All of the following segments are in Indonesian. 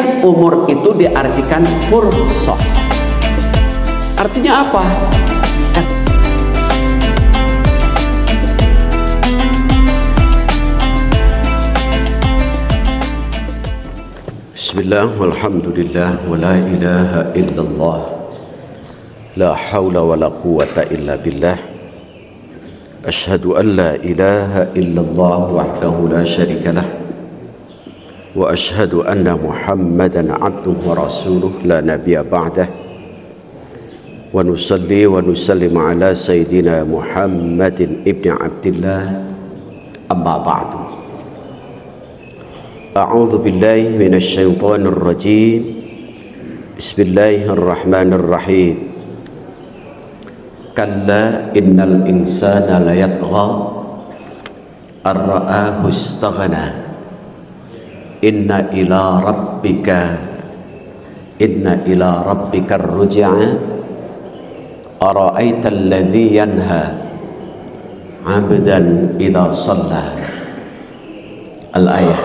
Setiap umur itu diartikan fursah. Artinya apa? Bismillah, walhamdulillah, wa la ilaha illallah, la hawla wa la quwata illa billah. Ashhadu an la ilaha illallah wahdahu la syarika lah, wa ashhadu anna Muhammadan abduhu wa rasuluh la nabiyya ba'dah. Wa nusalli wa nusallim ala sayyidina Muhammadin ibni Abdillah, amma ba'du. A'udzu billahi minasy syaithanir rajim. Bismillahirrahmanirrahim. Kalla innal insana layatgha ar-ra'ahu istaghna. Inna ila rabbika ar-ruj'a. Ara'aita alladhi yanha 'abdan idza shalla. Al-ayah.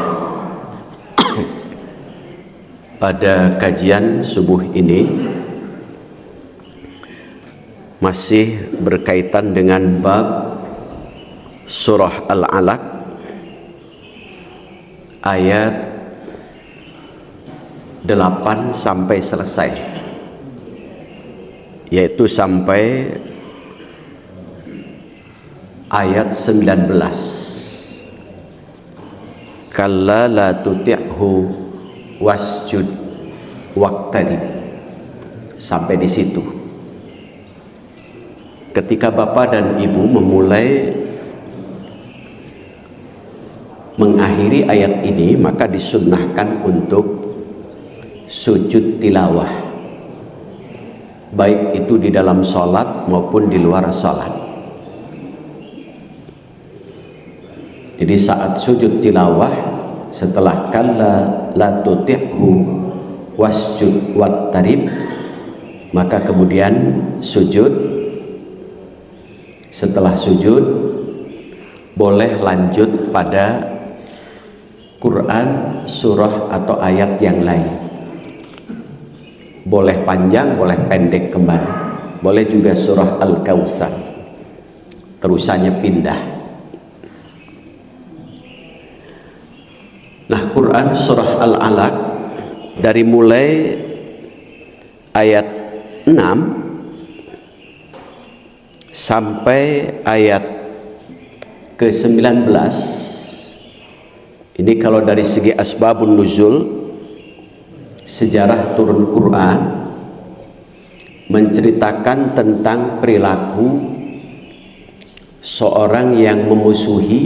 Pada kajian subuh ini masih berkaitan dengan bab surah Al-Alaq ayat 8 sampai selesai, yaitu sampai ayat 19. Kalla la tuti'hu wasjud waqtarib, sampai di situ. Ketika bapak dan ibu memulai mengakhiri ayat ini, maka disunnahkan untuk sujud tilawah, baik itu di dalam sholat maupun di luar sholat. Jadi saat sujud tilawah, setelah kalla la tuti'hu wasjud waqtarib, maka kemudian sujud. Setelah sujud boleh lanjut pada Quran, surah atau ayat yang lain. Boleh panjang, boleh pendek kembali. Boleh juga surah Al-Kautsar, terusannya pindah. Nah, Quran surah Al-Alaq dari mulai ayat 6 sampai ayat ke-19. Ini kalau dari segi asbabun nuzul, sejarah turun Quran, menceritakan tentang perilaku seorang yang memusuhi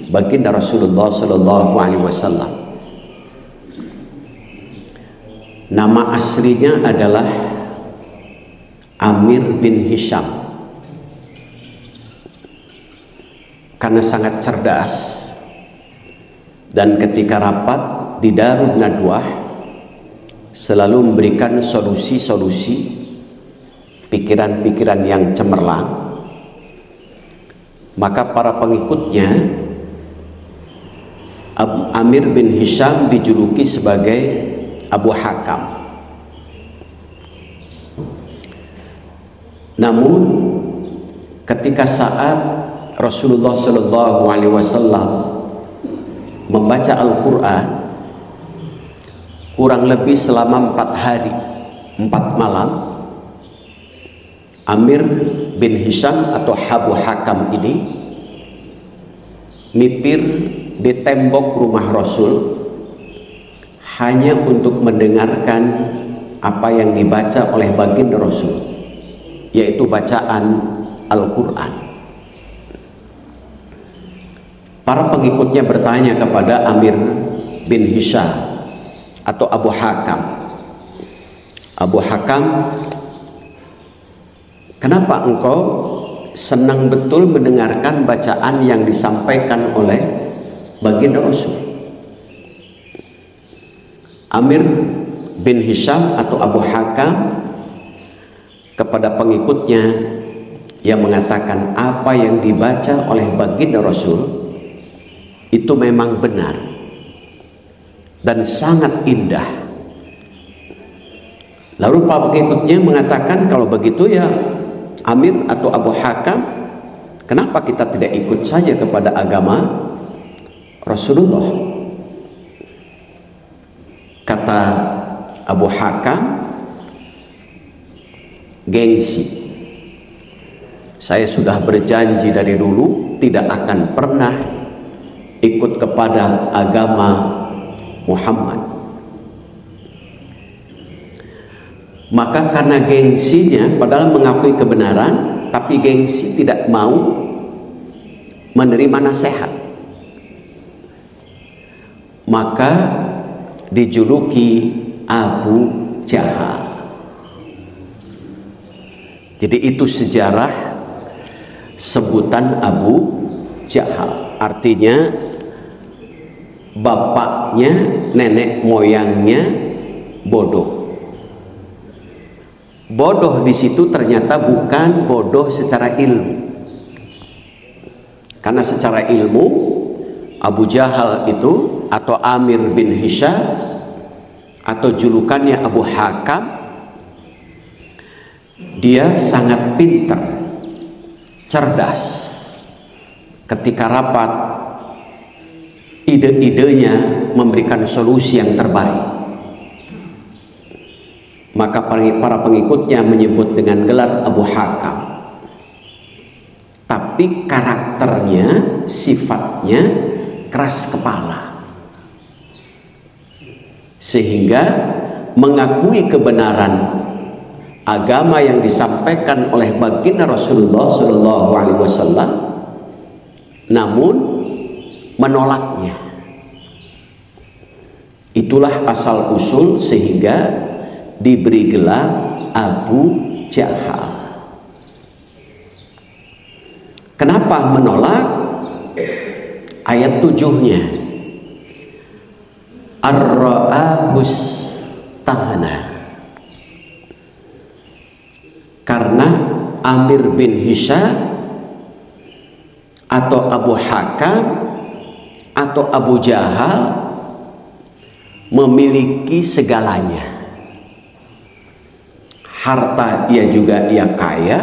baginda Rasulullah sallallahu alaihi wasallam. Nama aslinya adalah Amir bin Hisham. Karena sangat cerdas, dan ketika rapat di Darun Nadwah selalu memberikan solusi-solusi pikiran-pikiran yang cemerlang, maka para pengikutnya Amir bin Hisham dijuluki sebagai Abu Hakam. Namun ketika saat Rasulullah Shallallahu Alaihi Wasallam membaca Al-Quran kurang lebih selama 4 hari 4 malam, Amir bin Hisham atau Abu Hakam ini mipir di tembok rumah Rasul hanya untuk mendengarkan apa yang dibaca oleh baginda Rasul, yaitu bacaan Al-Quran. Para pengikutnya bertanya kepada Amir bin Hisham atau Abu Hakam, Abu Hakam, kenapa engkau senang betul mendengarkan bacaan yang disampaikan oleh baginda Rasul? Amir bin Hisham atau Abu Hakam kepada pengikutnya yang mengatakan apa yang dibaca oleh baginda Rasul itu memang benar dan sangat indah, Lalu para pengikutnya mengatakan, kalau begitu ya Amir atau Abu Hakam, kenapa kita tidak ikut saja kepada agama Rasulullah? Kata Abu Hakam, gengsi. Saya sudah berjanji dari dulu tidak akan pernah ikut kepada agama Muhammad. Maka karena gengsinya, padahal mengakui kebenaran, tapi gengsi tidak mau menerima nasihat, maka dijuluki Abu Jahal. Jadi itu sejarah sebutan Abu Jahal. Artinya bapaknya, nenek moyangnya bodoh. Bodoh di situ ternyata bukan bodoh secara ilmu. Karena secara ilmu Abu Jahal itu atau Amir bin Hisham atau julukannya Abu Hakam, dia sangat pintar, cerdas. Ketika rapat, ide-idenya memberikan solusi yang terbaik. Maka para pengikutnya menyebut dengan gelar Abu Hakam. Tapi karakternya, sifatnya keras kepala, sehingga mengakui kebenaran agama yang disampaikan oleh baginda Rasulullah SAW, namun menolaknya. Itulah asal usul sehingga diberi gelar Abu Jahal. Kenapa menolak? Ayat 7-nya, ar-ra'ahus tahana. Karena Amir bin Hisham atau Abu Hakam atau Abu Jahal memiliki segalanya. Harta ia kaya,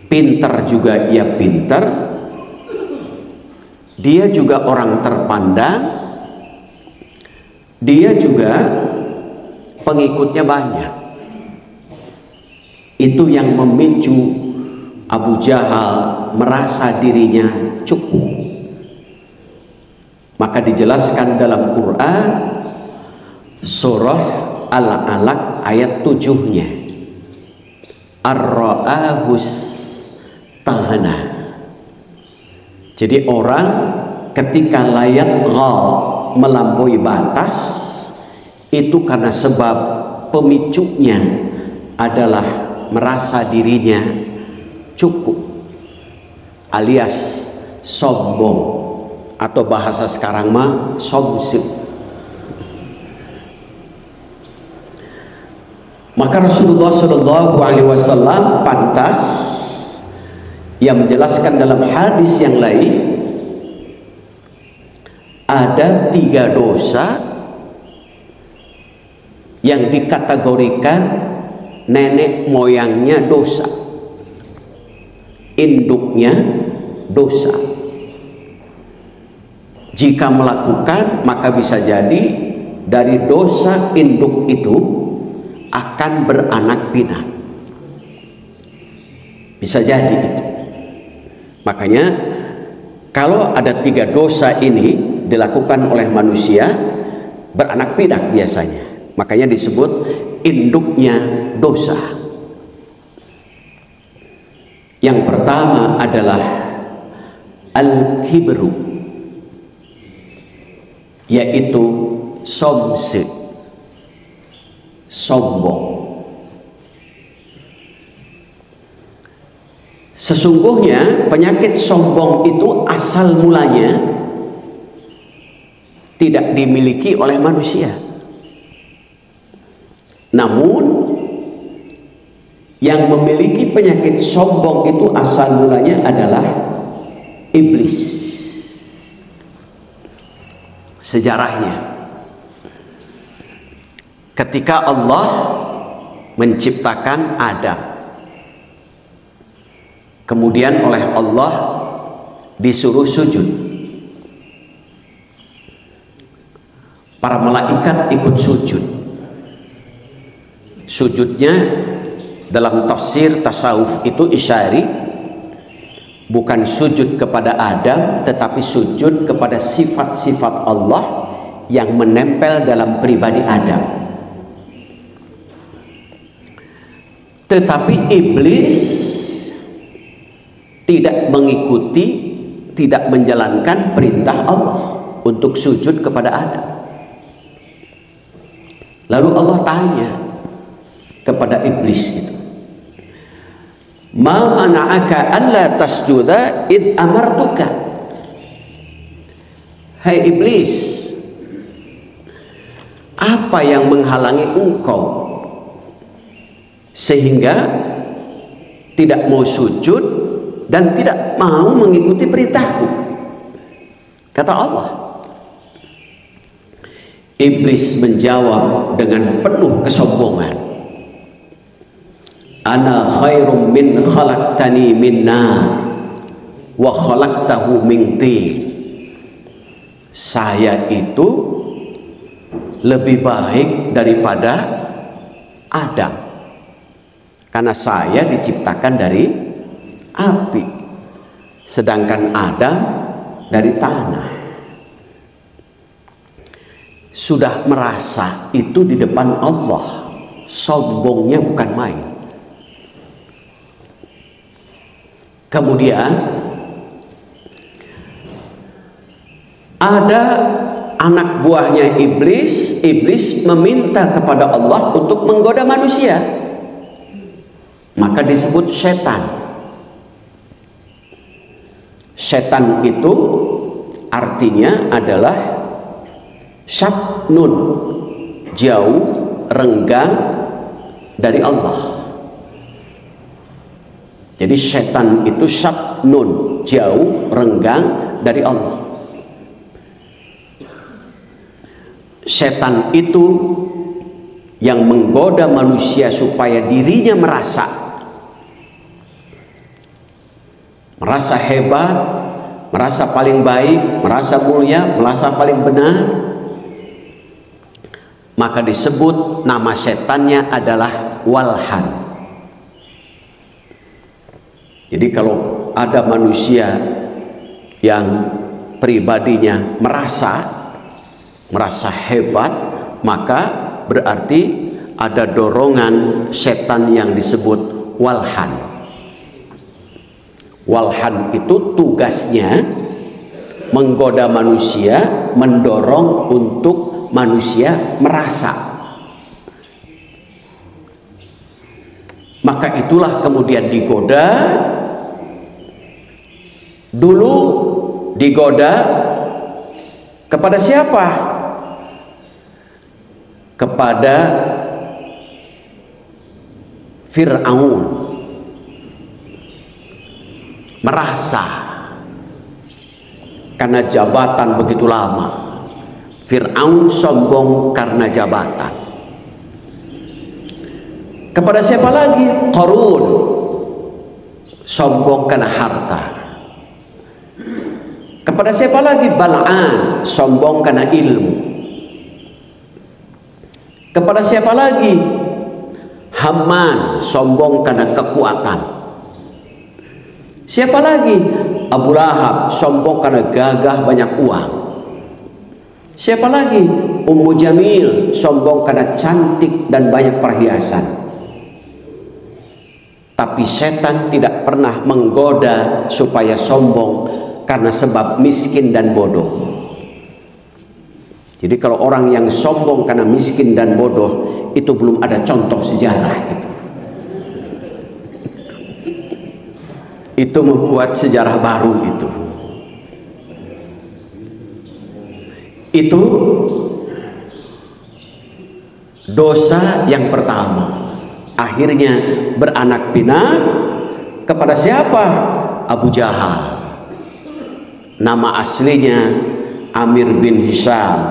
pintar juga ia pintar, dia juga orang terpandang, dia juga pengikutnya banyak. Itu yang memicu Abu Jahal merasa dirinya cukup. Maka dijelaskan dalam Quran surah Al-Alaq ayat 7-nya, ar-ra'ahus tahana. Jadi orang ketika layat ghal, melampaui batas, itu karena sebab pemicunya adalah merasa dirinya cukup, alias sombong, atau bahasa sekarang mah somsik. Maka Rasulullah SAW pantas yang menjelaskan dalam hadis yang lain, ada 3 dosa yang dikategorikan nenek moyangnya dosa, induknya dosa. Jika melakukan, maka bisa jadi dari dosa induk itu akan beranak pinak. Bisa jadi itu. Makanya kalau ada 3 dosa ini dilakukan oleh manusia, beranak pinak biasanya. Makanya disebut induknya dosa. Yang pertama adalah al-kibru, yaitu somse, sombong. Sesungguhnya penyakit sombong itu asal mulanya tidak dimiliki oleh manusia. Namun yang memiliki penyakit sombong itu asal mulanya adalah iblis. Sejarahnya, ketika Allah menciptakan Adam, kemudian oleh Allah disuruh sujud. Para malaikat ikut sujud. Sujudnya dalam tafsir tasawuf itu isyari, bukan sujud kepada Adam, tetapi sujud kepada sifat-sifat Allah yang menempel dalam pribadi Adam. Tetapi iblis tidak mengikuti, tidak menjalankan perintah Allah untuk sujud kepada Adam. Lalu Allah tanya kepada iblis itu, "Ma mana'aka alla tasjuda id amartuka?" Hai iblis, apa yang menghalangi engkau sehingga tidak mau sujud dan tidak mau mengikuti perintahku? Kata Allah. Iblis menjawab dengan penuh kesombongan, "Ana khairum min khalaqtani min nar wa khalaqtahu min tin." Saya itu lebih baik daripada Adam, karena saya diciptakan dari api, sedangkan Adam dari tanah. Sudah merasa itu di depan Allah, sombongnya bukan main. Kemudian ada anak buahnya iblis. Iblis meminta kepada Allah untuk menggoda manusia, maka disebut setan. Setan itu artinya adalah syabnun, jauh, renggang dari Allah. Jadi setan itu syabnun, jauh, renggang dari Allah. Setan itu yang menggoda manusia supaya dirinya merasa hebat, merasa paling baik, merasa mulia, merasa paling benar. Maka disebut nama setannya adalah walhan. Jadi kalau ada manusia yang pribadinya merasa hebat, maka berarti ada dorongan setan yang disebut walhan. Walhan itu tugasnya menggoda manusia, mendorong untuk manusia merasa. Maka itulah kemudian digoda. Dulu digoda kepada siapa? Kepada Fir'aun. Merasa karena jabatan begitu lama. Fir'aun sombong karena jabatan. Kepada siapa lagi? Qarun, sombong karena harta. Kepada siapa lagi? Bal'an, sombong karena ilmu. Kepada siapa lagi? Haman, sombong karena kekuatan. Siapa lagi? Abu Lahab, sombong karena gagah banyak uang. Siapa lagi? Ummu Jamil, sombong karena cantik dan banyak perhiasan. Tapi setan tidak pernah menggoda supaya sombong karena sebab miskin dan bodoh. Jadi kalau orang yang sombong karena miskin dan bodoh, itu belum ada contoh sejarah itu. Itu membuat sejarah baru itu. Itu dosa yang pertama. Akhirnya beranak pinak kepada siapa? Abu Jahal. Nama aslinya Amir bin Hisham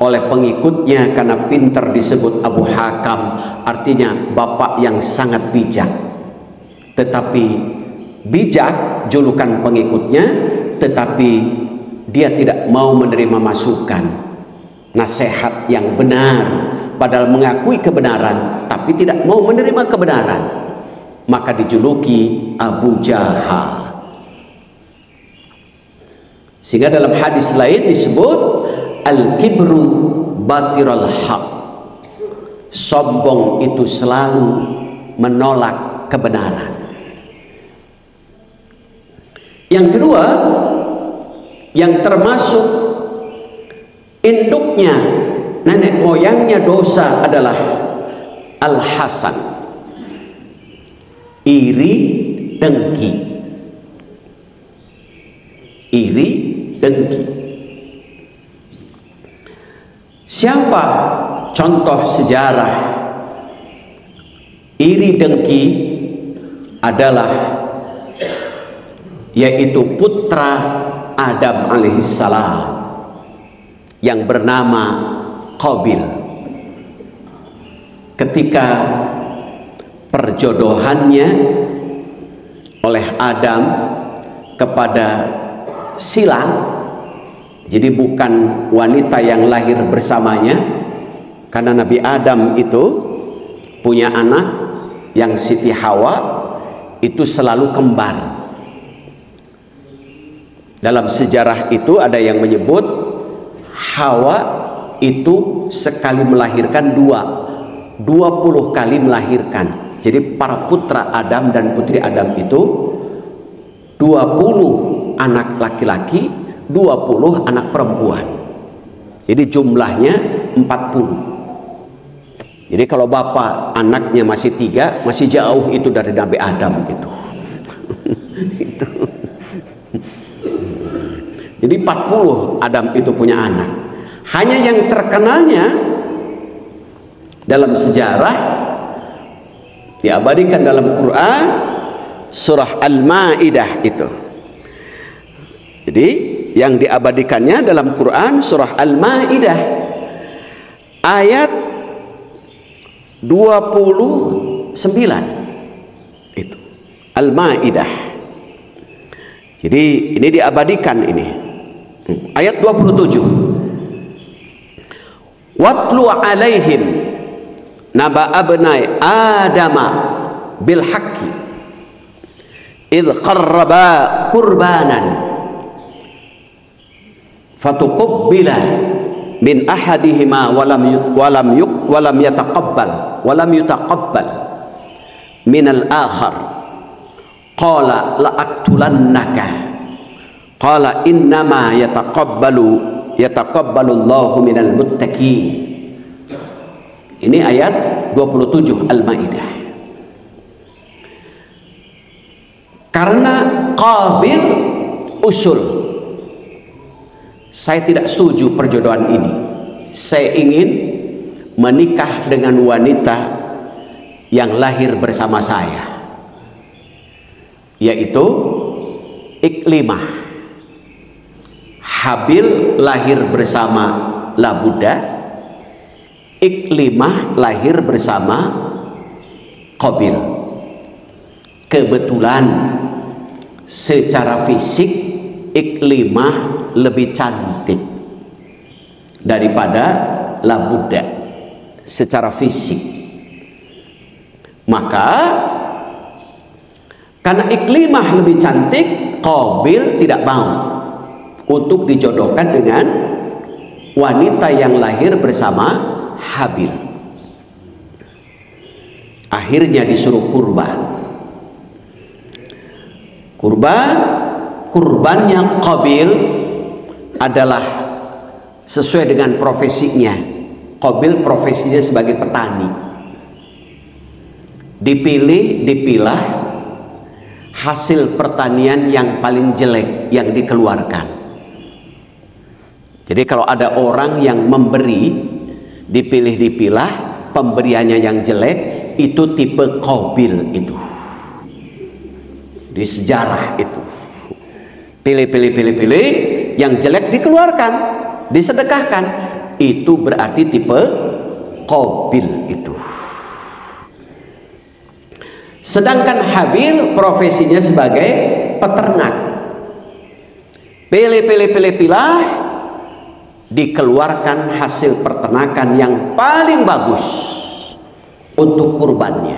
oleh pengikutnya karena pintar disebut Abu Hakam, artinya bapak yang sangat bijak. Tetapi bijak julukan pengikutnya, tetapi dia tidak mau menerima masukan, nasihat yang benar, padahal mengakui kebenaran tapi tidak mau menerima kebenaran, maka dijuluki Abu Jahal. Sehingga dalam hadis lain disebut al-kibru batiral haq, sombong itu selalu menolak kebenaran. Yang kedua, yang termasuk induknya, nenek moyangnya dosa adalah al-hasan, iri dengki. Iri dengki. Siapa contoh sejarah iri dengki? Adalah yaitu putra Adam alaihissalam yang bernama Qabil. Ketika perjodohannya oleh Adam kepada silang, jadi bukan wanita yang lahir bersamanya, karena Nabi Adam itu punya anak yang Siti Hawa itu selalu kembar. Dalam sejarah itu ada yang menyebut Hawa itu sekali melahirkan 20 kali melahirkan. Jadi para putra Adam dan putri Adam itu 20 anak laki-laki, 20 anak perempuan. Jadi jumlahnya 40. Jadi kalau bapak anaknya masih 3, masih jauh itu dari Nabi Adam itu. Itu. Jadi 40 Adam itu punya anak. Hanya yang terkenalnya dalam sejarah diabadikan dalam Quran surah Al-Maidah itu. Jadi yang diabadikannya dalam Quran surah Al-Maidah ayat 29 itu Al-Maidah. Jadi ini diabadikan ini ayat 27. Watlu alaihim naba abnai adama bil haqqi idh qarraba qurbanan fatuqabbila min ahadihima walam yutaqabbal min al-akhar qala la aqtulannaka qala innama yataqabbalu Allahu minal muttaqin. Ini ayat 27 Al-Maidah. Karena Qabil usul, saya tidak setuju perjodohan ini. Saya ingin menikah dengan wanita yang lahir bersama saya, yaitu Iklimah. Habil lahir bersama Labuda, Iklimah lahir bersama Qabil. Kebetulan secara fisik Iklimah lebih cantik daripada Labuda secara fisik. Maka karena Iklimah lebih cantik, Qabil tidak mau untuk dijodohkan dengan wanita yang lahir bersama Habil. Akhirnya disuruh kurban. Kurban yang Qabil adalah sesuai dengan profesinya. Qabil profesinya sebagai petani. Dipilah hasil pertanian yang paling jelek yang dikeluarkan. Jadi kalau ada orang yang memberi, dipilah pemberiannya yang jelek, itu tipe Qabil itu. Di sejarah itu. Pilih, yang jelek dikeluarkan, disedekahkan. itu berarti tipe Qabil itu. Sedangkan Habil profesinya sebagai peternak. Pilih-pilih-pilih-pilah, dikeluarkan hasil peternakan yang paling bagus untuk kurbannya.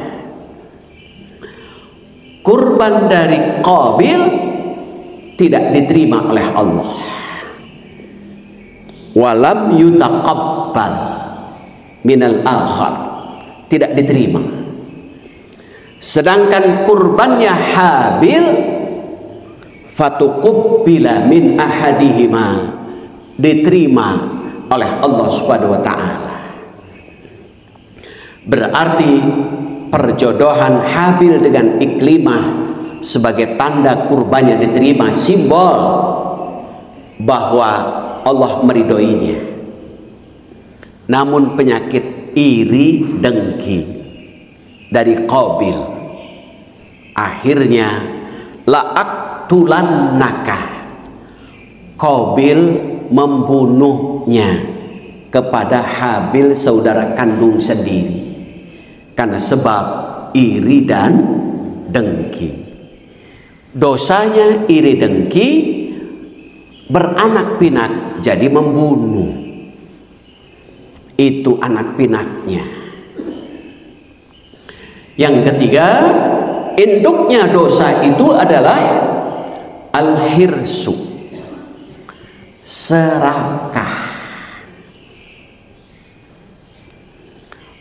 Kurban dari Qabil tidak diterima oleh Allah. Walam yutaqabbal minal akhar, tidak diterima. Sedangkan kurbannya Habil fatuqubbila min ahadihima, diterima oleh Allah Subhanahu wa taala. Berarti perjodohan Habil dengan Iklimah sebagai tanda kurbannya diterima, simbol bahwa Allah meridhoinya. Namun penyakit iri dengki dari Qabil, akhirnya la'aktulannaka, Qabil membunuhnya kepada Habil saudara kandung sendiri karena sebab iri dan dengki. Dosanya iri dengki, beranak pinak jadi membunuh. Itu anak pinaknya. Yang ketiga, induknya dosa itu adalah al-hirsu, serakah.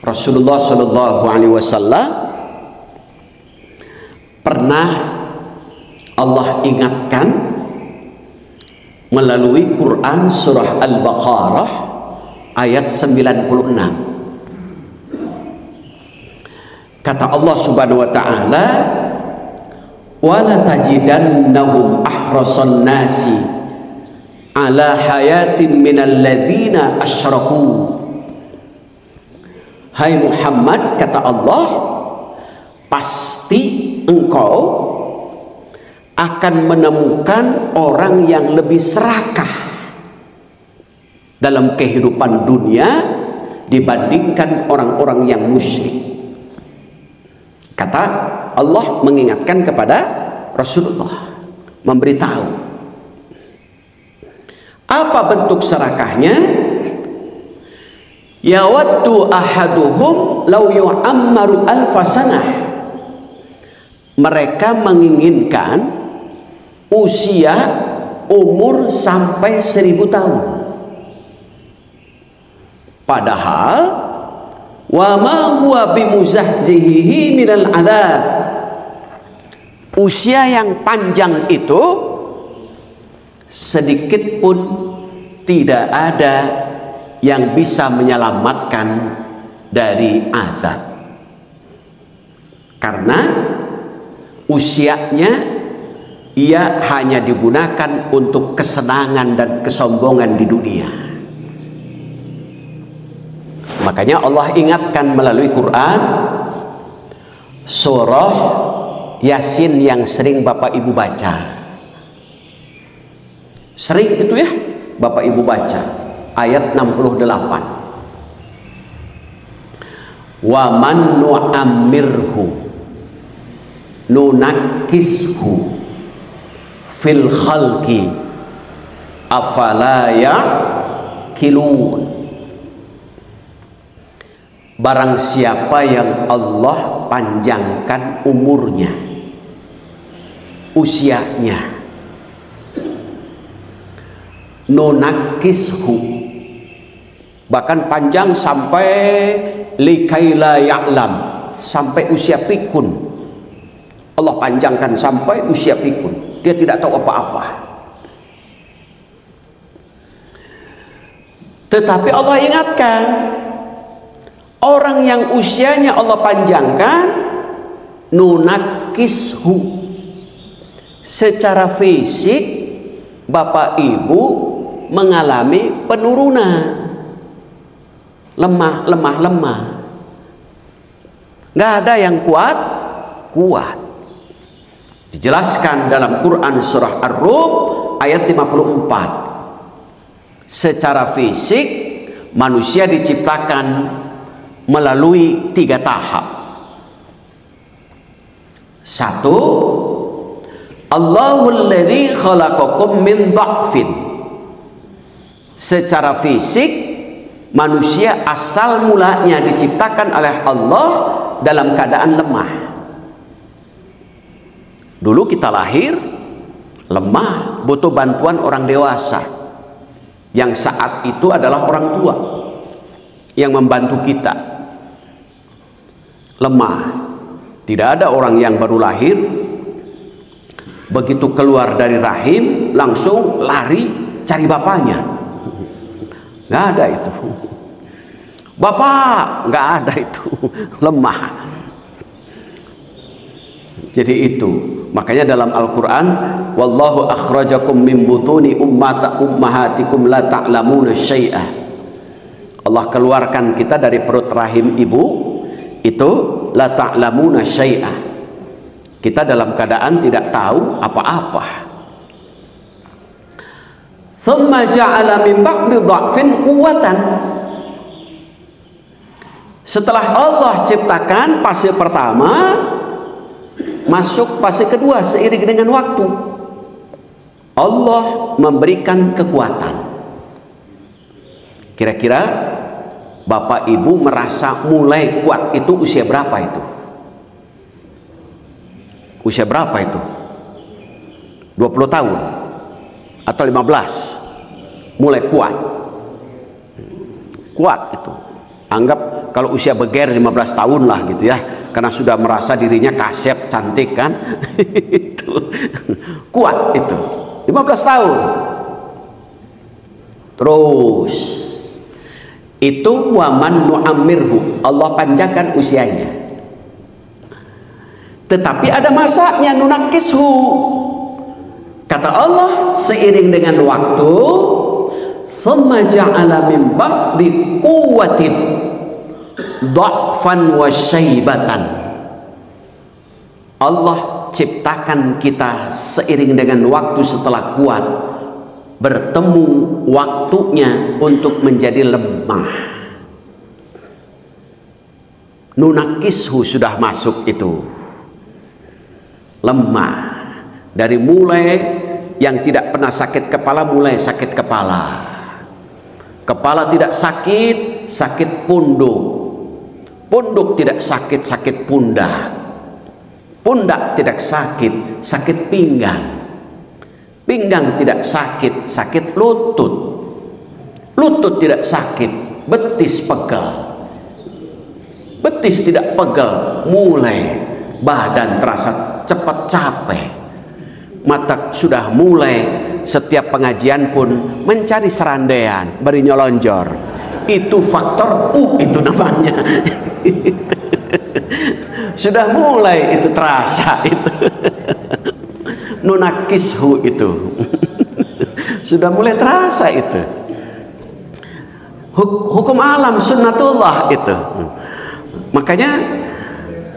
Rasulullah Shallallahu Alaihi Wasallam pernah Allah ingatkan melalui Quran surah Al-Baqarah ayat 96. Kata Allah Subhanahu wa taala, "Wala tajidannahum ahrasan nasi ala hayatin minal ladzina asyraku." Hai Muhammad, kata Allah, pasti engkau akan menemukan orang yang lebih serakah dalam kehidupan dunia dibandingkan orang-orang yang musyrik. Kata Allah mengingatkan kepada Rasulullah, memberitahu apa bentuk serakahnya. Yawaddu ahaduhum law yu'ammaru alfasanah. Mereka menginginkan usia umur sampai 1000 tahun. Padahal wa ma huwa bimuzahzihi minal adzab, usia yang panjang itu sedikit pun tidak ada yang bisa menyelamatkan dari azab, karena usianya ia hanya digunakan untuk kesenangan dan kesombongan di dunia. Makanya Allah ingatkan melalui Quran surah Yasin yang sering Bapak Ibu baca. Sering itu ya Bapak Ibu baca. Ayat 68. Wa man nu'ammirhu nunakkishu fil khalqi afala ya'qilun. Barang siapa yang Allah panjangkan umurnya, usianya, nunakkishu, bahkan panjang sampai likaila ya'lam, sampai usia pikun. Allah panjangkan sampai usia pikun, dia tidak tahu apa-apa. Tetapi Allah ingatkan, orang yang usianya Allah panjangkan, nunakkishu, secara fisik Bapak Ibu mengalami penurunan, lemah. Nggak ada yang kuat. Dijelaskan dalam Quran surah Ar-Rum ayat 54. Secara fisik manusia diciptakan melalui 3 tahap. Satu, Allahul ladzi khalaqakum min dha'fin. Secara fisik manusia asal mulanya diciptakan oleh Allah dalam keadaan lemah. Dulu kita lahir lemah, butuh bantuan orang dewasa, yang saat itu adalah orang tua yang membantu kita. Lemah, tidak ada orang yang baru lahir begitu keluar dari rahim langsung lari cari bapaknya. Nggak ada itu. Bapak, nggak ada itu. Lemah. Jadi itu, makanya dalam Al-Quran, wallahu akhrajakum min butuni ummahatikum la ta'lamuna syai'ah. Allah keluarkan kita dari perut rahim ibu itu la ta'lamuna syai'ah. Kita dalam keadaan tidak tahu apa-apa. Thumma ja'ala min ba'di dha'fin quwwatan. Setelah Allah ciptakan fase pertama, masuk fase kedua seiring dengan waktu. Allah memberikan kekuatan. Kira-kira Bapak Ibu merasa mulai kuat itu usia berapa itu? Usia berapa itu? 20 tahun atau 15? Mulai kuat. Kuat itu. Anggap kalau usia beger 15 tahun lah gitu ya, karena sudah merasa dirinya kasep, cantik kan. Itu kuat itu 15 tahun. Terus itu waman nu'ammirhu, Allah panjangkan usianya. Tetapi ada masanya, nunakishu. Kata Allah, seiring dengan waktu, thumma ja'ala min ba'di quwwatin dha'fan wa syaibatan. Allah ciptakan kita seiring dengan waktu setelah kuat, bertemu waktunya untuk menjadi lemah. Nunakishu sudah masuk itu. Lemah. Dari mulai yang tidak pernah sakit kepala mulai sakit kepala. Kepala tidak sakit, sakit punduk. Punduk tidak sakit, sakit pundak. Pundak tidak sakit, sakit pinggang. Pinggang tidak sakit, sakit lutut. Lutut tidak sakit, betis pegal. Betis tidak pegal, mulai badan terasa cepat capek. Mata sudah mulai setiap pengajian pun mencari serandean, beri nyolonjor. Itu faktor itu namanya. Sudah mulai itu terasa itu. Nunakishu itu. Sudah mulai terasa itu. Hukum alam sunnatullah itu. Makanya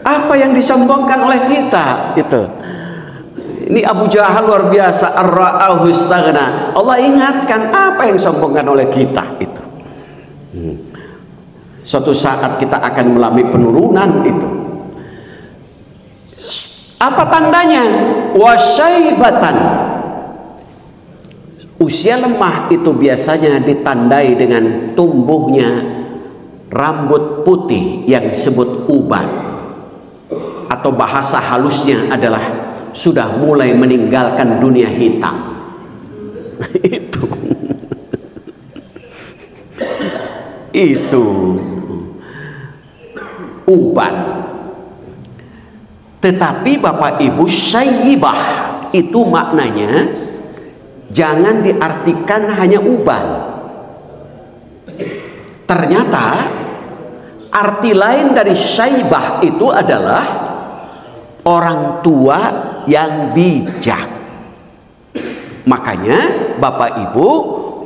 apa yang disombongkan oleh kita itu. Ini Abu Jahal luar biasa, ar-ra'ahu istaghna. Allah ingatkan apa yang disombongkan oleh kita itu. Suatu saat kita akan mengalami penurunan itu. Apa tandanya? Wasyaibatan. Usia lemah itu biasanya ditandai dengan tumbuhnya rambut putih yang disebut uban, atau bahasa halusnya adalah sudah mulai meninggalkan dunia hitam. Itu uban. Tetapi Bapak Ibu, syaibah itu maknanya jangan diartikan hanya uban. Ternyata arti lain dari syaibah itu adalah orang tua yang bijak. Makanya Bapak Ibu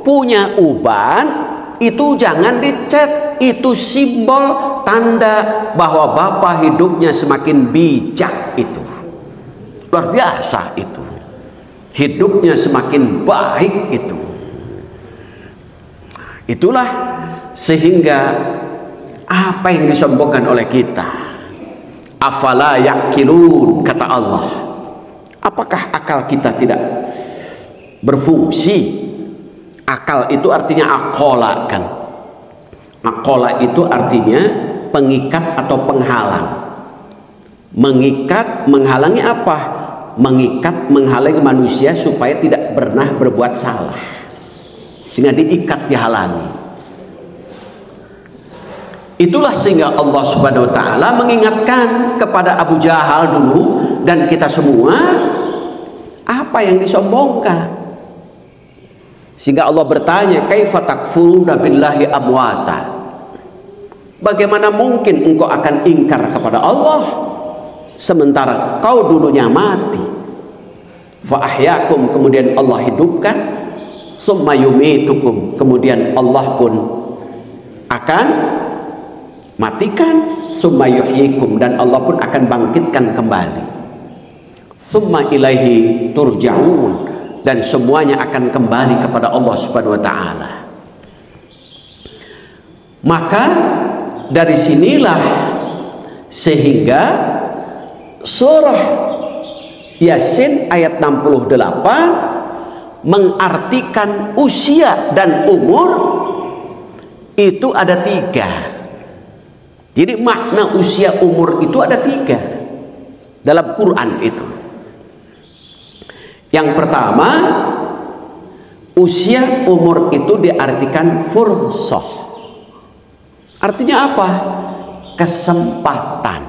punya uban itu jangan dicet, itu simbol tanda bahwa Bapak hidupnya semakin bijak itu. Luar biasa itu. Hidupnya semakin baik itu. Itulah Sehingga apa yang disombongkan oleh kita? Afala yaqilun, kata Allah. Apakah akal kita tidak berfungsi? Akal itu artinya aqala kan. Aqala itu artinya pengikat atau penghalang. Mengikat, menghalangi apa? Mengikat, menghalangi manusia supaya tidak pernah berbuat salah, sehingga diikat, dihalangi. Itulah sehingga Allah Subhanahu wa taala mengingatkan kepada Abu Jahal dulu dan kita semua apa yang disombongkan. Sehingga Allah bertanya, kaifa takfuruna billahi amwata? Bagaimana mungkin engkau akan ingkar kepada Allah sementara kau dulunya mati? Fa ahyakum, kemudian Allah hidupkan, summa yumitukum, kemudian Allah pun akan matikan, summa yuhyikum, dan Allah pun akan bangkitkan kembali, summa ilaihi turja'un, dan semuanya akan kembali kepada Allah Subhanahu wa taala. Maka dari sinilah sehingga surah Yasin ayat 68 mengartikan usia dan umur itu ada 3. Jadi makna usia umur itu ada 3 dalam Quran itu. Yang pertama, usia umur itu diartikan fursah. Artinya apa? Kesempatan.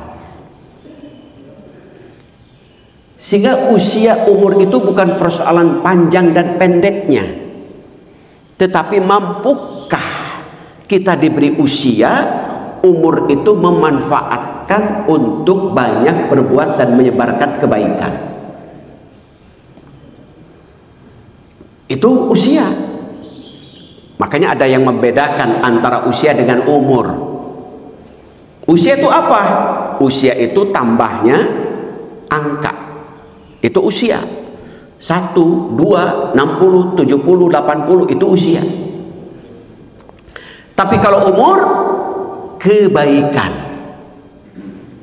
Sehingga usia umur itu bukan persoalan panjang dan pendeknya, tetapi mampukah kita diberi usia umur itu memanfaatkan untuk banyak berbuat dan menyebarkan kebaikan. Itu usia. Makanya ada yang membedakan antara usia dengan umur. Usia itu apa? Usia itu tambahnya angka. Itu usia. 1, 2, 60, 70, 80 itu usia. Tapi kalau umur, kebaikan,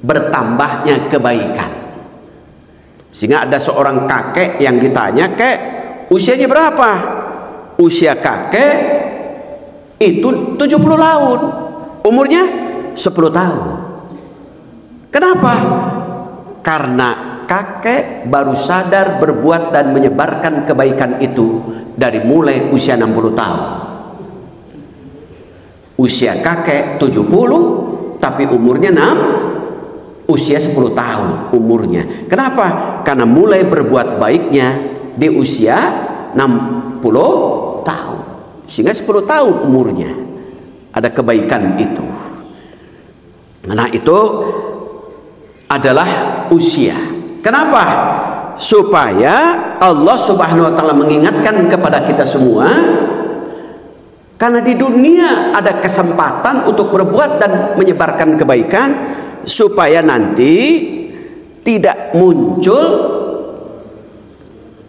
bertambahnya kebaikan. Sehingga ada seorang kakek yang ditanya, kek, usianya berapa? Usia kakek itu 70 tahun, umurnya 10 tahun. Kenapa? Karena kakek baru sadar berbuat dan menyebarkan kebaikan itu dari mulai usia 60 tahun. Usia kakek 70 tapi umurnya 6, usia 10 tahun umurnya. Kenapa? Karena mulai berbuat baiknya di usia 60 tahun, sehingga 10 tahun umurnya ada kebaikan itu. Nah, itu adalah usia. Kenapa? Supaya Allah Subhanahu wa taala mengingatkan kepada kita semua, karena di dunia ada kesempatan untuk berbuat dan menyebarkan kebaikan, supaya nanti tidak muncul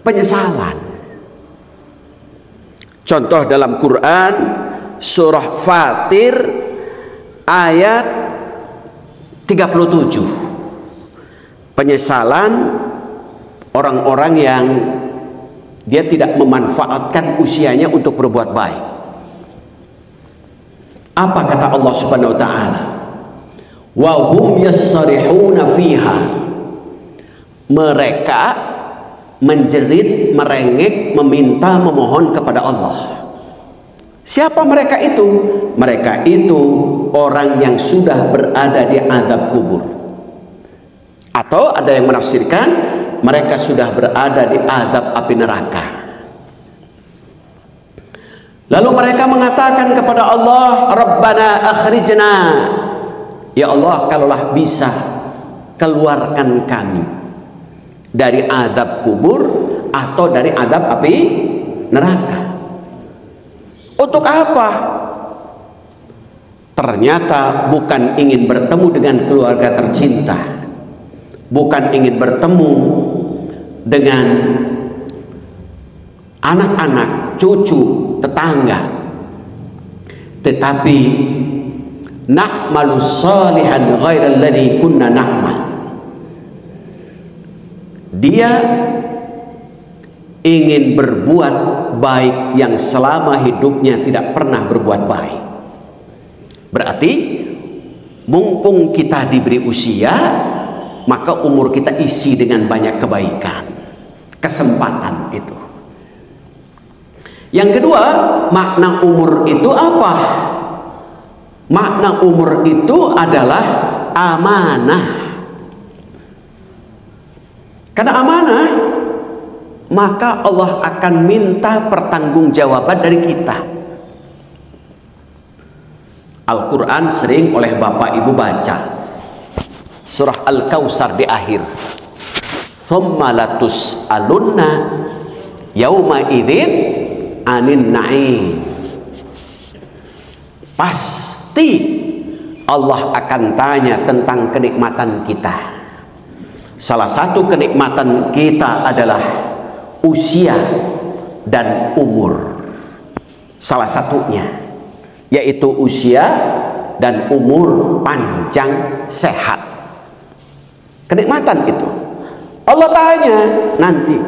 penyesalan. Contoh dalam Quran surah Fatir ayat 37. Penyesalan orang-orang yang dia tidak memanfaatkan usianya untuk berbuat baik. Apa kata Allah Subhanahu wa taala? Wa hum yassarihuna fiha. Mereka menjerit, merengek, meminta, memohon kepada Allah. Siapa mereka itu? Mereka itu orang yang sudah berada di azab kubur. Atau ada yang menafsirkan mereka sudah berada di azab api neraka. Lalu mereka mengatakan kepada Allah, Rabbana akhrijna, ya Allah, kalaulah bisa keluarkan kami dari azab kubur atau dari azab api neraka. Untuk apa? Ternyata bukan ingin bertemu dengan keluarga tercinta, bukan ingin bertemu dengan anak-anak, cucu, tetangga, tetapi na'malu salihan ghairal ladzi kunna na'mal. Dia ingin berbuat baik yang selama hidupnya tidak pernah berbuat baik. Berarti mumpung kita diberi usia, maka umur kita isi dengan banyak kebaikan, kesempatan itu. Yang kedua, makna umur itu apa? Makna umur itu adalah amanah. Karena amanah, maka Allah akan minta pertanggungjawaban dari kita. Al-Quran sering oleh Bapak Ibu baca surah Al-Kautsar di akhir, "Tsumma latus'alunna yauma idzin anin na'im." Pasti Allah akan tanya tentang kenikmatan kita. Salah satu kenikmatan kita adalah usia dan umur. Salah satunya yaitu usia dan umur panjang sehat. Kenikmatan itu Allah tanya nanti.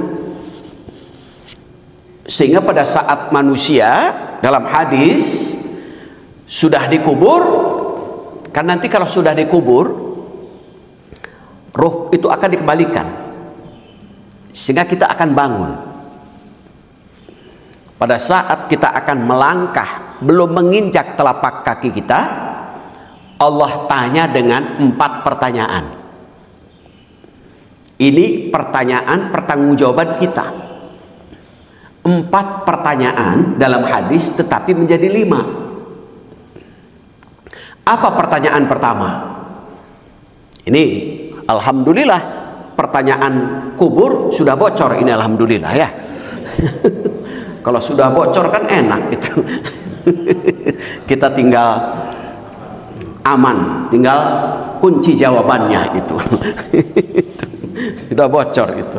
Sehingga pada saat manusia dalam hadis sudah dikubur, kan nanti kalau sudah dikubur, roh itu akan dikembalikan sehingga kita akan bangun. Pada saat kita akan melangkah, belum menginjak telapak kaki kita, Allah tanya dengan 4 pertanyaan. Ini pertanyaan pertanggungjawaban kita. 4 pertanyaan dalam hadis tetapi menjadi 5. Apa pertanyaan pertama? Ini alhamdulillah pertanyaan kubur sudah bocor, ini alhamdulillah ya. Kalau sudah bocor kan enak itu. Kita tinggal aman, tinggal kunci jawabannya itu. Sudah bocor itu.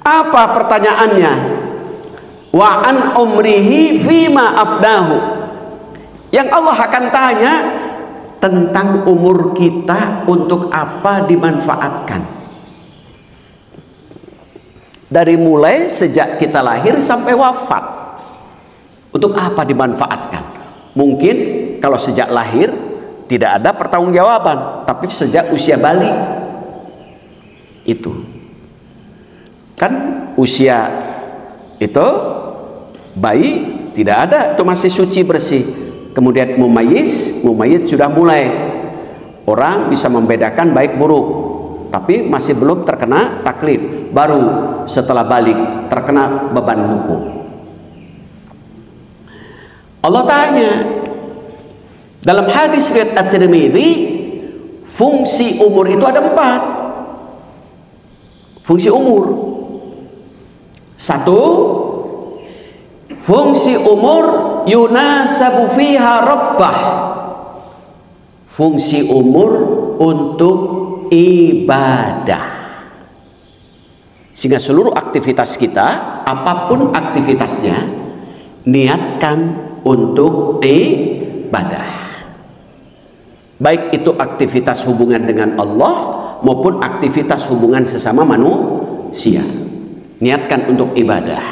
Apa pertanyaannya? Wa an umrihi fima afdahu. Yang Allah akan tanya tentang umur kita, untuk apa dimanfaatkan. Dari mulai sejak kita lahir sampai wafat, untuk apa dimanfaatkan? Mungkin kalau sejak lahir tidak ada pertanggungjawaban, tapi sejak usia balik itu kan usia itu bayi tidak ada, itu masih suci bersih. Kemudian mumayyiz sudah mulai, orang bisa membedakan baik buruk, tapi masih belum terkena taklif. Baru setelah balik terkena beban hukum. Allah tanya dalam hadis riwayat At-Tirmidzi, fungsi umur itu ada 4. Fungsi umur. 1, fungsi umur yunasabu fiha rabbah. Fungsi umur untuk ibadah. Sehingga seluruh aktivitas kita, apapun aktivitasnya, niatkan untuk ibadah. Baik itu aktivitas hubungan dengan Allah maupun aktivitas hubungan sesama manusia. Niatkan untuk ibadah.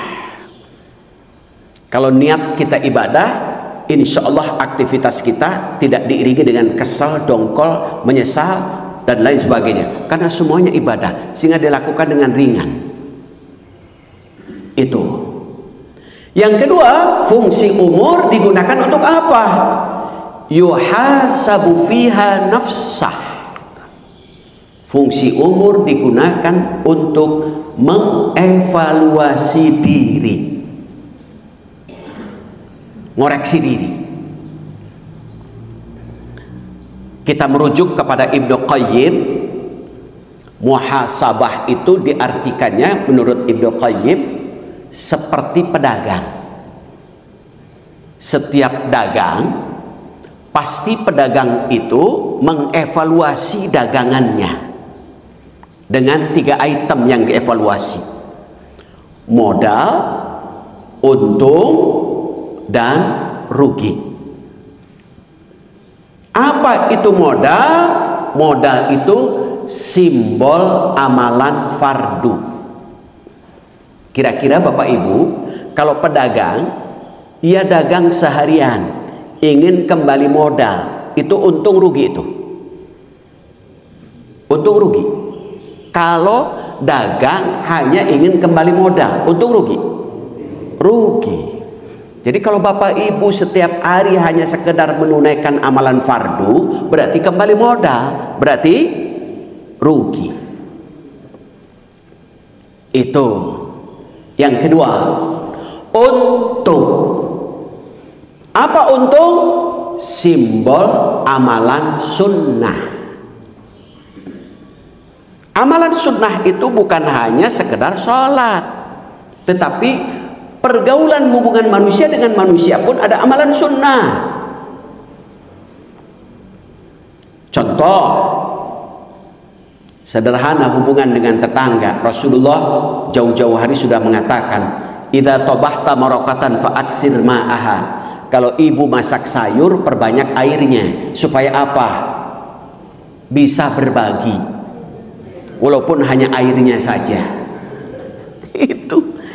Kalau niat kita ibadah, insya Allah aktivitas kita tidak diiringi dengan kesal, dongkol, menyesal, dan lain sebagainya. Karena semuanya ibadah, sehingga dilakukan dengan ringan. Itu. Yang kedua, fungsi umur digunakan untuk apa? Yuhasabu fiha nafsah. Fungsi umur digunakan untuk mengevaluasi diri, ngoreksi diri. Kita merujuk kepada Ibnu Qayyim. Muhasabah itu diartikannya menurut Ibnu Qayyim seperti pedagang. Setiap dagang, pasti pedagang itu mengevaluasi dagangannya dengan 3 item yang dievaluasi: modal, untung, dan rugi. Apa itu modal? Modal itu simbol amalan fardu. Kira-kira Bapak Ibu, kalau pedagang, ia dagang seharian, ingin kembali modal, itu untung rugi itu? Untung rugi. Kalau dagang hanya ingin kembali modal, untung rugi? Rugi. Jadi kalau Bapak Ibu setiap hari hanya sekedar menunaikan amalan fardu, berarti kembali modal, berarti rugi. Itu. Yang kedua, untung. Apa untung? Simbol amalan sunnah. Amalan sunnah itu bukan hanya sekedar sholat, tetapi pergaulan hubungan manusia dengan manusia pun ada amalan sunnah. Contoh sederhana, hubungan dengan tetangga. Rasulullah jauh-jauh hari sudah mengatakan, idza tabahta maraqatan fa'atsir ma'aha. Kalau ibu masak sayur, perbanyak airnya. Supaya apa? Bisa berbagi, walaupun hanya airnya saja.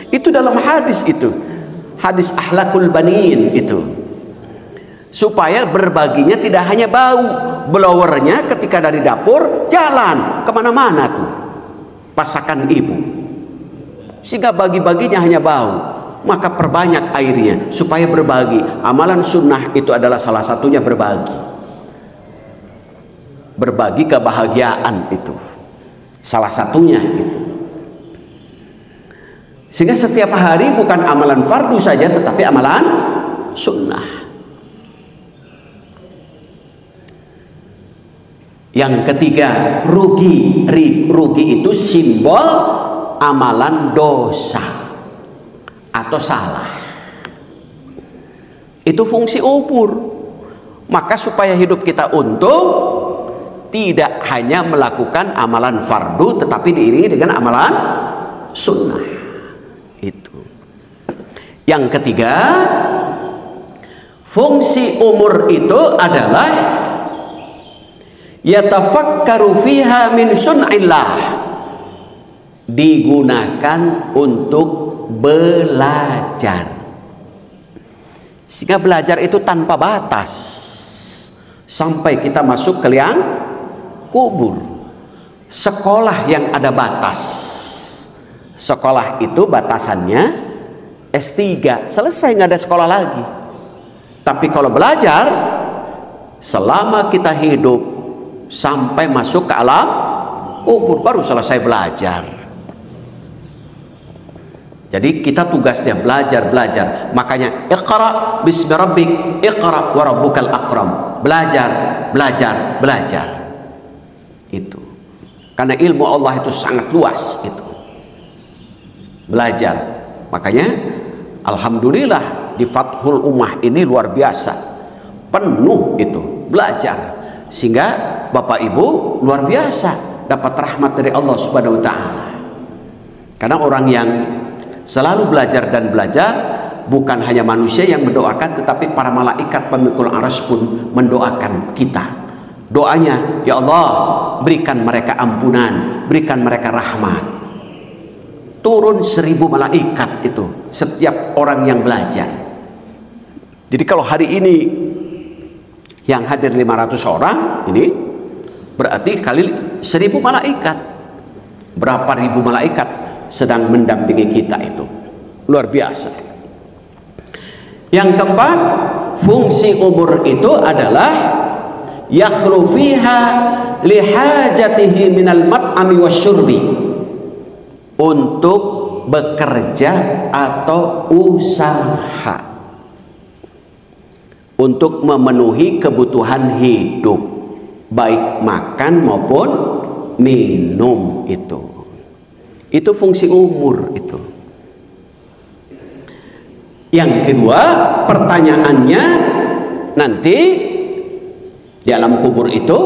Itu dalam hadis itu, hadis akhlakul banin itu, supaya berbaginya tidak hanya bau. Blowernya ketika dari dapur jalan kemana-mana tuh pasakan ibu, sehingga bagi-baginya hanya bau. Maka perbanyak airnya supaya berbagi. Amalan sunnah itu adalah salah satunya berbagi. Berbagi kebahagiaan itu salah satunya itu. Sehingga setiap hari bukan amalan fardu saja, tetapi amalan sunnah. Yang ketiga, rugi. Rugi itu simbol amalan dosa atau salah. Itu fungsi umur. Maka supaya hidup kita untung, tidak hanya melakukan amalan fardu, tetapi diiringi dengan amalan sunnah. Itu. Yang ketiga, fungsi umur itu adalah yatafakkaru fiha min sun'illah, digunakan untuk belajar. Sehingga belajar itu tanpa batas sampai kita masuk ke liang kubur. Sekolah yang ada batas, sekolah itu batasannya S3, selesai, nggak ada sekolah lagi. Tapi kalau belajar, selama kita hidup sampai masuk ke alam kubur baru selesai belajar. Jadi kita tugasnya belajar. Makanya iqra bismi rabbik, iqra wa rabbukal akram. Belajar. Itu. Karena ilmu Allah itu sangat luas itu. Belajar. Makanya alhamdulillah di Fathul Ummah ini luar biasa, penuh itu belajar, sehingga Bapak Ibu luar biasa dapat rahmat dari Allah Subhanahu wa taala. Karena orang yang selalu belajar dan belajar, bukan hanya manusia yang mendoakan, tetapi para malaikat pemikul arsy pun mendoakan kita. Doanya, ya Allah, berikan mereka ampunan, berikan mereka rahmat. Turun 1000 malaikat itu setiap orang yang belajar. Jadi kalau hari ini yang hadir 500 orang ini, berarti kali 1000 malaikat. Berapa ribu malaikat sedang mendampingi kita itu. Luar biasa. Yang keempat, fungsi umur itu adalah yakhlu fiha lihajatihi minal mat'ami wasyurbi, untuk bekerja atau usaha untuk memenuhi kebutuhan hidup, baik makan maupun minum. Itu fungsi umur itu. Yang kedua, pertanyaannya nanti di alam kubur itu,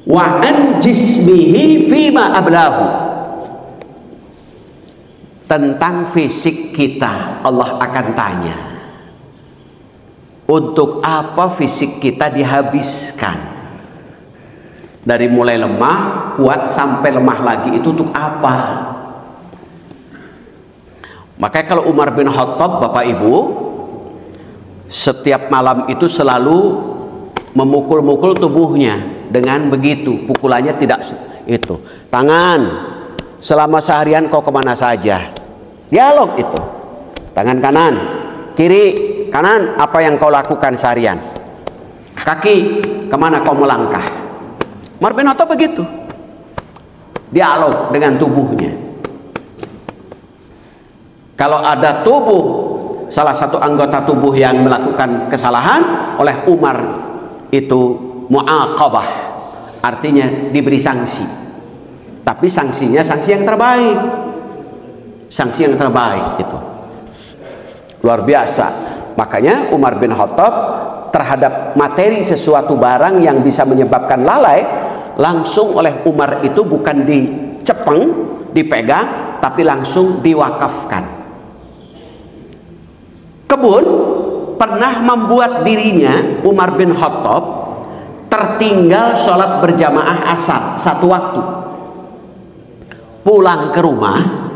wa an jismihi fima ablahu, tentang fisik kita Allah akan tanya. Untuk apa fisik kita dihabiskan? Dari mulai lemah, kuat sampai lemah lagi, itu untuk apa? Makanya kalau Umar bin Khattab, Bapak Ibu, setiap malam itu selalu memukul-mukul tubuhnya dengan begitu. Pukulannya tidak itu. Tangan, selama seharian kau kemana saja? Dialog itu. Tangan kanan, kiri, kanan, apa yang kau lakukan seharian? Kaki, kemana kau melangkah? Umar bin Khattab begitu. Dialog dengan tubuhnya. Kalau ada tubuh, salah satu anggota tubuh yang melakukan kesalahan, oleh Umar itu mu'aqabah, artinya diberi sanksi. Tapi sanksinya sanksi yang terbaik. Sanksi yang terbaik itu. Luar biasa. Makanya Umar bin Khattab terhadap materi sesuatu barang yang bisa menyebabkan lalai, langsung oleh Umar itu bukan dicepeng, dipegang, tapi langsung diwakafkan. Kebun pernah membuat dirinya, Umar bin Khattab, tertinggal sholat berjamaah asar satu waktu. Pulang ke rumah,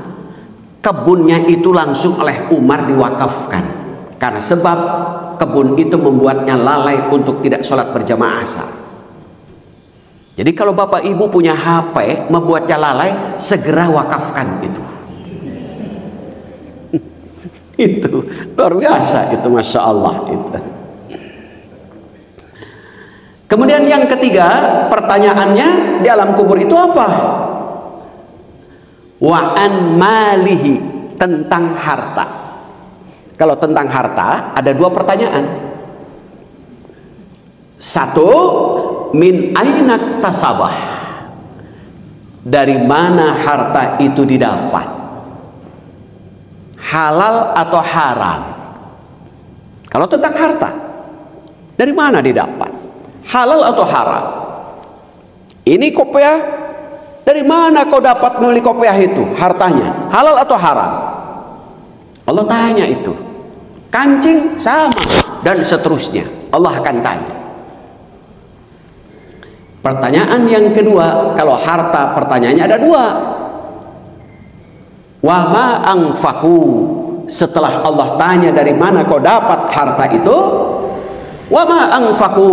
kebunnya itu langsung oleh Umar diwakafkan. Karena sebab kebun itu membuatnya lalai untuk tidak sholat berjamaah asar. Jadi kalau Bapak Ibu punya HP membuatnya lalai, segera wakafkan itu. Itu luar biasa itu, Masya Allah itu. Kemudian yang ketiga, pertanyaannya di alam kubur itu apa? Wa an malihi, tentang harta. Kalau tentang harta ada dua pertanyaan. Satu, min aina tasabah, dari mana harta itu didapat? Halal atau haram? Kalau tentang harta, dari mana didapat? Halal atau haram? Ini kopiah, dari mana kau dapat membeli kopiah itu? Hartanya halal atau haram? Allah tanya itu. Kancing sama, dan seterusnya Allah akan tanya. Pertanyaan yang kedua, kalau harta pertanyaannya ada dua. Wa ma anfaqu, setelah Allah tanya dari mana kau dapat harta itu, wa ma anfaqu,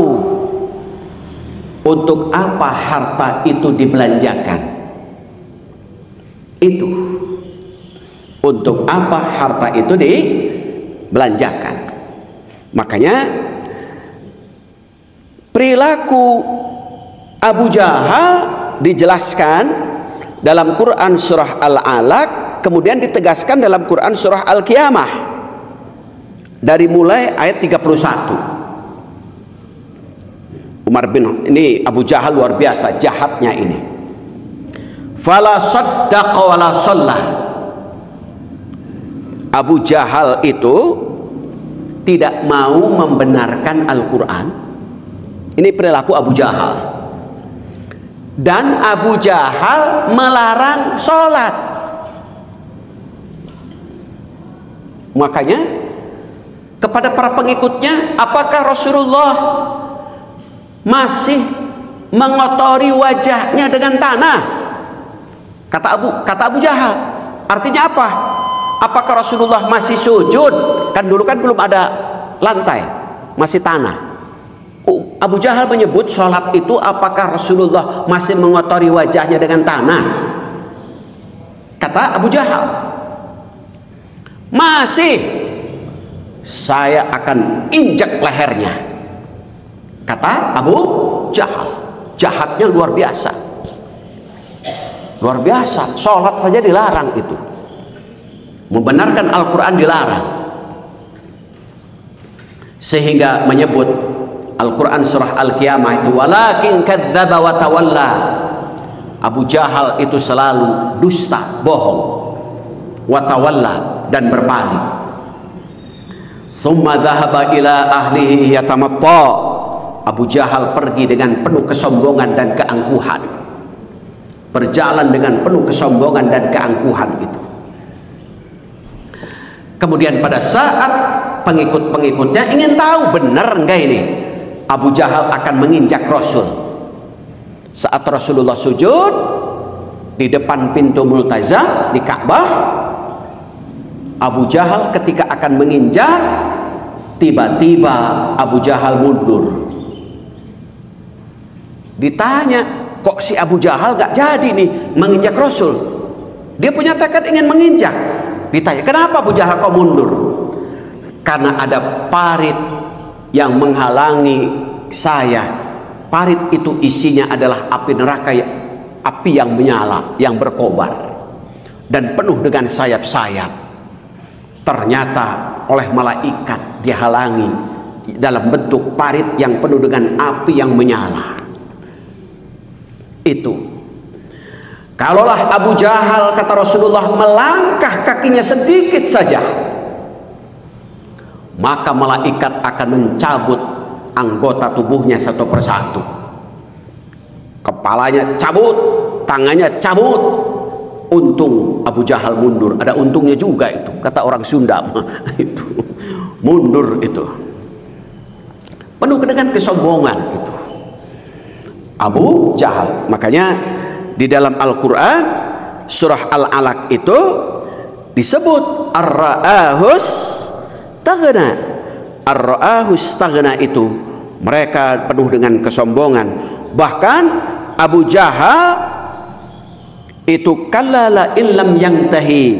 untuk apa harta itu dibelanjakan? Itu untuk apa harta itu dibelanjakan? Makanya perilaku Abu Jahal dijelaskan dalam Quran surah Al-Alaq, kemudian ditegaskan dalam Quran surah Al-Qiyamah dari mulai ayat 31. Umar bin, ini Abu Jahal luar biasa jahatnya ini. Fala saddaqa wala shalla. Abu Jahal itu tidak mau membenarkan Al-Quran. Ini perilaku Abu Jahal. Dan Abu Jahal melarang sholat. Makanya kepada para pengikutnya, apakah Rasulullah masih mengotori wajahnya dengan tanah? Kata Abu Jahal. Artinya apa? Apakah Rasulullah masih sujud? Kan dulu kan belum ada lantai, masih tanah. Abu Jahal menyebut sholat itu, apakah Rasulullah masih mengotori wajahnya dengan tanah? Kata Abu Jahal, masih. Saya akan injak lehernya. Kata Abu Jahal. Jahatnya luar biasa. Luar biasa. Sholat saja dilarang itu. Membenarkan Al-Quran dilarang. Sehingga menyebut Al-Quran surah Al-Qiyamah itu, walakin kadzdzaba wa tawalla. Abu Jahal itu selalu dusta, bohong. Wa tawalla, dan berpaling. Tsumma dzahaba ila ahlihi yatamatta. Abu Jahal pergi dengan penuh kesombongan dan keangkuhan. Berjalan dengan penuh kesombongan dan keangkuhan itu. Kemudian pada saat pengikut-pengikutnya ingin tahu benar enggak ini Abu Jahal akan menginjak Rasul. Saat Rasulullah sujud di depan pintu Multazam di Ka'bah, Abu Jahal ketika akan menginjak, tiba-tiba Abu Jahal mundur. Ditanya, kok si Abu Jahal gak jadi nih menginjak Rasul? Dia punya tekad ingin menginjak. Ditanya, kenapa Abu Jahal kok mundur? Karena ada parit yang menghalangi saya. Parit itu isinya adalah api neraka, api yang menyala, yang berkobar dan penuh dengan sayap-sayap. Ternyata oleh malaikat dihalangi dalam bentuk parit yang penuh dengan api yang menyala. Itu kalaulah Abu Jahal, kata Rasulullah, melangkah kakinya sedikit saja, maka malaikat akan mencabut anggota tubuhnya satu persatu. Kepalanya cabut, tangannya cabut. Untung Abu Jahal mundur. Ada untungnya juga itu, kata orang Sunda. Itu mundur itu penuh dengan kesombongan itu Abu Jahal. Makanya di dalam Al-Quran surah Al-Alaq itu disebut ar-ra'ahus taghna. Ar-ra'ahus taghna itu mereka penuh dengan kesombongan. Bahkan Abu Jahal itu kallala illam yantahi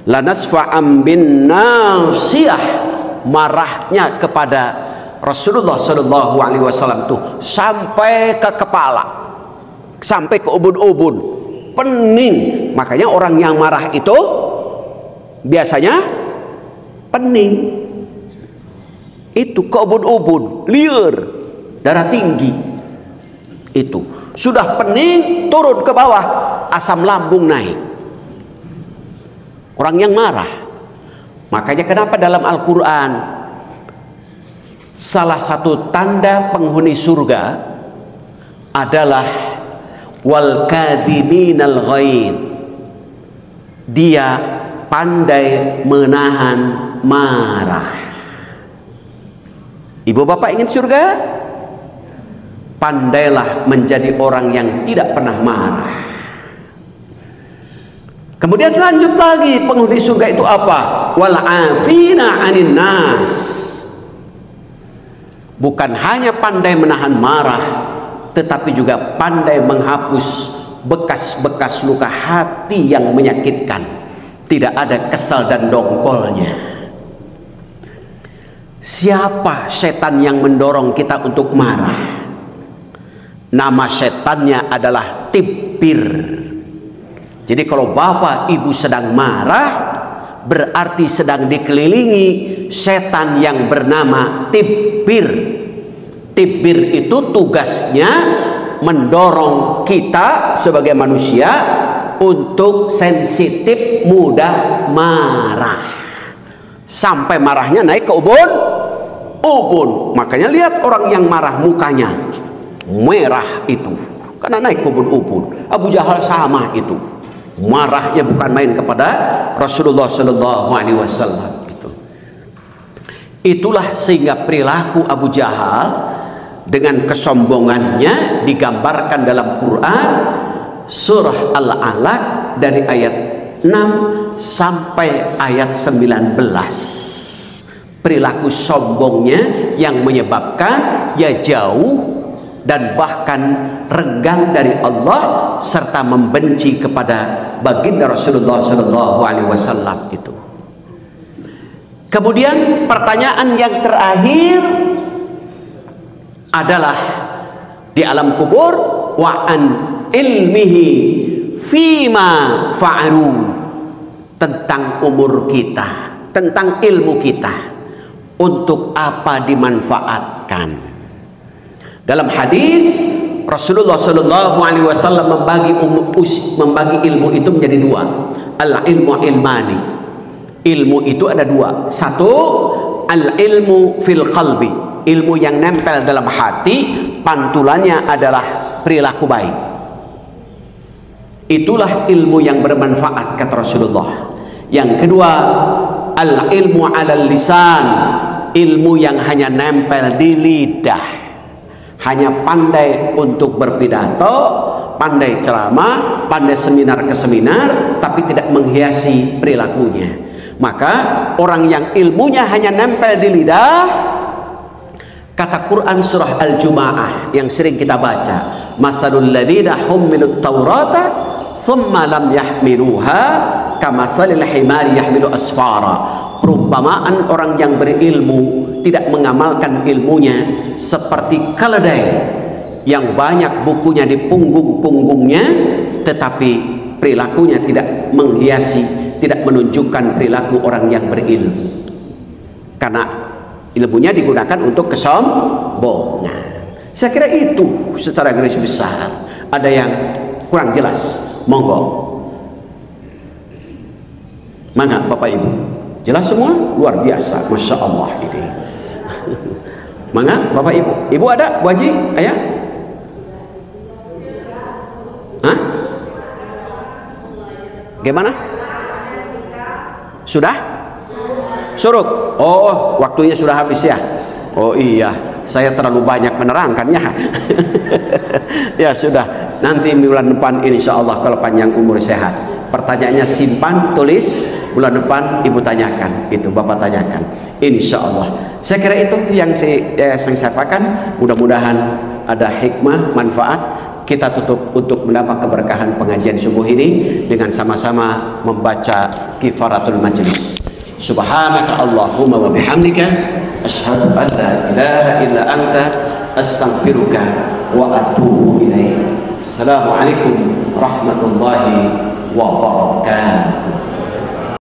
lanasfa'am bin nasiyah, marahnya kepada Rasulullah Shallallahu Alaihi Wasallam tuh sampai ke kepala, sampai ke ubun-ubun, pening. Makanya orang yang marah itu biasanya pening, itu ke ubun-ubun, liur, darah tinggi. Itu sudah pening, turun ke bawah, asam lambung naik. Orang yang marah. Makanya kenapa dalam Al-Quran salah satu tanda penghuni surga adalah wal kadhiminal ghaidh, dia pandai menahan marah. Ibu bapak ingin surga? Pandailah menjadi orang yang tidak pernah marah. Kemudian lanjut lagi, penghuni surga itu apa? Wal afina 'anin nas. Bukan hanya pandai menahan marah, tetapi juga pandai menghapus bekas-bekas luka hati yang menyakitkan. Tidak ada kesal dan dongkolnya. Siapa setan yang mendorong kita untuk marah? Nama setannya adalah tibir. Jadi kalau bapak ibu sedang marah, berarti sedang dikelilingi setan yang bernama tibir. Tibir itu tugasnya mendorong kita sebagai manusia untuk sensitif, mudah marah. Sampai marahnya naik ke ubun. Makanya lihat orang yang marah mukanya merah itu karena naik ke ubun-ubun. Abu Jahal sama itu, marahnya bukan main kepada Rasulullah Shallallahu Alaihi Wasallam. Itulah sehingga perilaku Abu Jahal dengan kesombongannya digambarkan dalam Quran surah Al-Alaq dari ayat 6 sampai ayat 19. Perilaku sombongnya yang menyebabkan ia jauh dan bahkan renggang dari Allah serta membenci kepada baginda Rasulullah Shallallahu Alaihi Wasallam itu. Kemudian pertanyaan yang terakhir adalah di alam kubur, wa an ilmihi fima fa'alu, tentang umur kita, tentang ilmu kita, untuk apa dimanfaatkan. Dalam hadis Rasulullah Shallallahu Alaihi Wasallam membagi ilmu itu menjadi dua. Al ilmu ilmani. Ilmu itu ada dua. Satu, al ilmu fil qalbi, ilmu yang nempel dalam hati, pantulannya adalah perilaku baik. Itulah ilmu yang bermanfaat, kata Rasulullah. Yang kedua, al ilmu alal lisan, ilmu yang hanya nempel di lidah, hanya pandai untuk berpidato, pandai ceramah, pandai seminar ke seminar, tapi tidak menghiasi perilakunya. Maka orang yang ilmunya hanya nempel di lidah, kata Quran surah Al-Jumu'ah yang sering kita baca, masalul ladzina hummilut taurata thumma lam yahmiluha kamatsalil himari yahmilu asfara. Perumpamaan orang yang berilmu tidak mengamalkan ilmunya seperti keledai yang banyak bukunya di punggung-punggungnya, tetapi perilakunya tidak menghiasi, tidak menunjukkan perilaku orang yang berilmu, karena ilmunya digunakan untuk kesombongan. Saya kira itu secara garis besar. Ada yang kurang jelas, monggo. Mana Bapak Ibu? Jelas semua? Luar biasa, Masya Allah ini. Mana Bapak Ibu? Ibu ada? Bu Haji? Ayah? Hah? Gimana? Sudah? Suruk? Oh, waktunya sudah habis ya? Oh iya, saya terlalu banyak menerangkannya. Ya sudah, nanti bulan depan insya Allah kalau panjang umur sehat. Pertanyaannya simpan, tulis, bulan depan Ibu tanyakan, itu Bapak tanyakan, insya Allah. Saya kira itu yang saya sampaikan. Mudah-mudahan ada hikmah, manfaat. Kita tutup untuk mendapat keberkahan pengajian subuh ini dengan sama-sama membaca kifaratul majlis. Subhanaka Allahumma wa bihamdika asyhadu an la ilaha illa anta astaghfiruka wa atubu ilaik. Assalamualaikum warahmatullahi wabarakatuh.